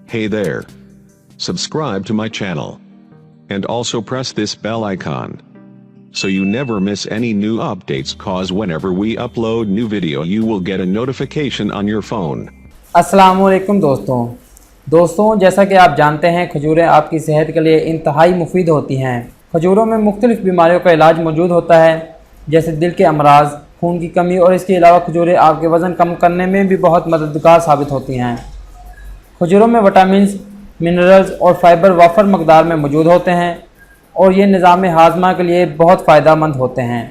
Hey there. Subscribe to my channel. And also press this bell icon. So you never miss any new updates, cause whenever we upload new video you will get a notification on your phone. अस्सलामुअलैकुम दोस्तों जैसा कि आप जानते हैं खजूरें आपकी सेहत के लिए इंतहाई मुफीद होती हैं। खजूरों में मुख्तलिफ़ बीमारियों का इलाज मौजूद होता है, जैसे दिल के अमराज, खून की कमी, और इसके अलावा खजूरें आपके वज़न कम करने में भी बहुत मददगार साबित होती हैं। खजूरों में विटामिन्स, मिनरल्स और फाइबर वाफर मकदार में मौजूद होते हैं और ये निज़ाम हाजमा के लिए बहुत फ़ायदेमंद होते हैं।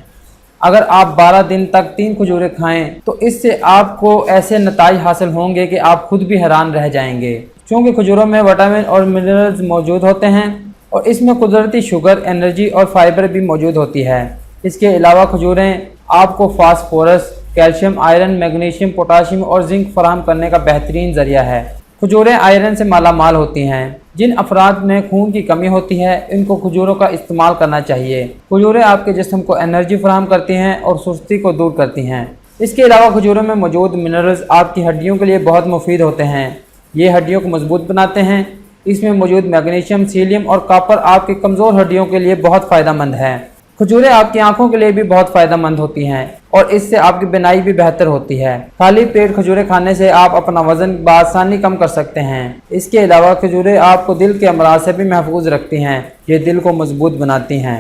अगर आप 12 दिन तक 3 खजूरें खाएं तो इससे आपको ऐसे नताइज हासिल होंगे कि आप खुद भी हैरान रह जाएंगे। क्योंकि खजूरों में विटामिन और मिनरल्स मौजूद होते हैं और इसमें कुदरती शुगर, एनर्जी और फाइबर भी मौजूद होती है। इसके अलावा खजूरें आपको phosphorus, calcium, iron, magnesium, potassium और जिंक फराहम करने का बेहतरीन ज़रिया है। खजूरें आयरन से माला माल होती हैं। जिन अफराद में खून की कमी होती है इनको खजूरों का इस्तेमाल करना चाहिए। खजूरें आपके जिस्म को एनर्जी फराहम करती हैं और सुस्ती को दूर करती हैं। इसके अलावा खजूरों में मौजूद मिनरल्स आपकी हड्डियों के लिए बहुत मुफीद होते हैं। ये हड्डियों को मजबूत बनाते हैं। इसमें मौजूद मैग्नीशियम, सीलियम और कॉपर आपकी कमज़ोर हड्डियों के लिए बहुत फ़ायदेमंद है। खजूरें आपकी आंखों के लिए भी बहुत फ़ायदेमंद होती हैं और इससे आपकी बिनाई भी बेहतर होती है। खाली पेट खजूरें खाने से आप अपना वज़न बआसानी कम कर सकते हैं। इसके अलावा खजूरें आपको दिल के अमराज से भी महफूज रखती हैं। ये दिल को मजबूत बनाती हैं।